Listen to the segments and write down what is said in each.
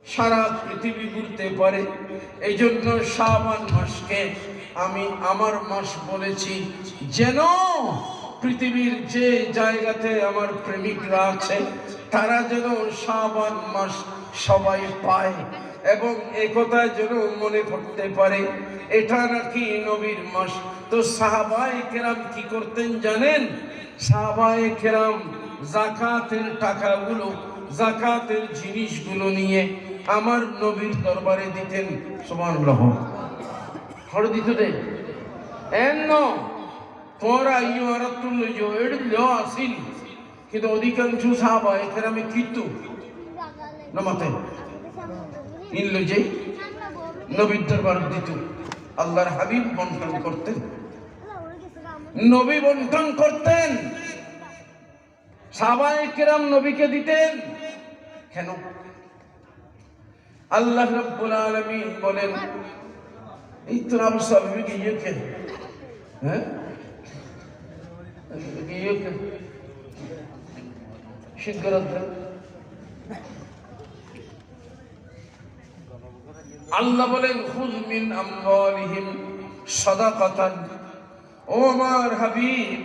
সারা পৃথিবী ঘুরতে পারে। এই জন্য শাবান মাসকে আমি আমার মাস বলেছি, যেন পৃথিবীর যে জায়গাতে আমার প্রেমিকরা আছে তারা যেন শাবান মাস সবাই পায় এবং একথা যেন মনে করতে পারে এটা নাকি নবীর মাস। তো সাহাবায়ে কেরাম কি করতেন জানেন? সাহাবায়ে কেরাম যাকাতের টাকাগুলো, যাকাতের জিনিসগুলো নিয়ে আমার নবীর দরবারে দিতেন। সুবহানাল্লাহ। হড় দিত দে এন্ন তোরা ইমারাতুল লইজো এড লো আসিল, কিন্তু অধিকাংশ সাহাবায়ে কেরামে কিতু নমাতে ইন লইজে নবীর দরবার দিত। আল্লাহর হাবিব বন্টন করতেন, নবী বন্টন করতেন, সাহাবায়ে কেরাম নবীকে দিতেন। কেন? আল্লাহ রাব্বুল আলামিন বলেন, এই তো অবস্থা কি ইয়েকে হ্যাঁ ইয়েকে শিগগিরত আল্লাহ বলেন, খুয মিন আমওয়ালিহিম সাদাকাতান। ও আমার হাবিব,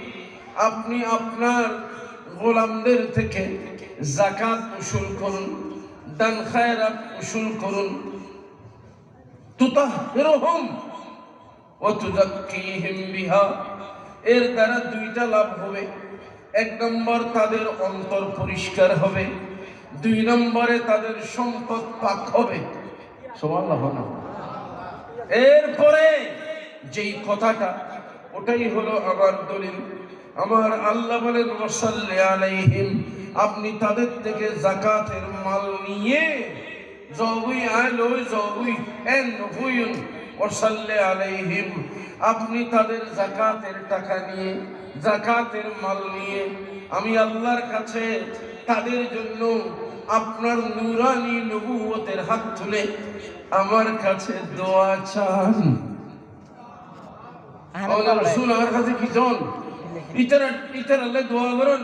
আপনি আপনার গোলামদের থেকে যাকাত উসুল করুন, দান খায়রাত উসুল করুন। তুতাহহিরুহুম ওয়া তুযাক্কিহিম বিহা। এর দ্বারা দুইটা লাভ হবে। এক নম্বর, তাদের অন্তর পরিষ্কার হবে। দুই নম্বরে তাদের সম্পদ পাক হবে। সুবহানাল্লাহ। এরপরে যেই কথাটা, ওটাই হলো আমার দলিল। আমার আল্লাহ বলেন, ওয়াসাল্লি আলাইহিম, আপনি তাদের থেকে যাকাতের মাল নিয়ে জবুই আলোই জবুই এন হুয়ুন ওয়াসাল্লি আলাইহিম, আপনি তাদের যাকাতের টাকা নিয়ে, যাকাতের মাল নিয়ে আমি আল্লাহর কাছে তাদের জন্য আপনার নূরানি নবুয়তের হাত তুলে আমার কাছে দোয়া চান। আল্লাহ রাসূল আমার কাছে কি চান? ইতারা দোয়া করেন,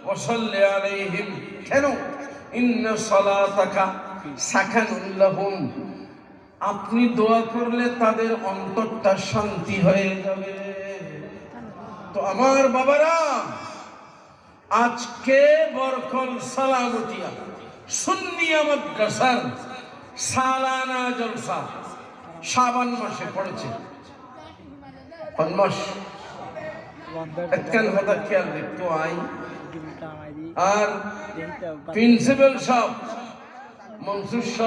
ওয়াসাল্লি আলাইহিম। কেন? ইন্না সালাতাকা সাকানুল লাহুম, আপনি দোয়া করলে তাদের অন্তরটা শান্তি হয়ে যাবে। তো আমার বাবারা, আজকে বরকল সালামতিয়া সুন্নিয়া মাদ্রাসার সালানা জলসা শাবান মাসে পড়েছে। কোন মাস? একখান কথা খেয়াল দেখতো আই আর প্রিন্সিপাল সাহেব মনসুর সাহেব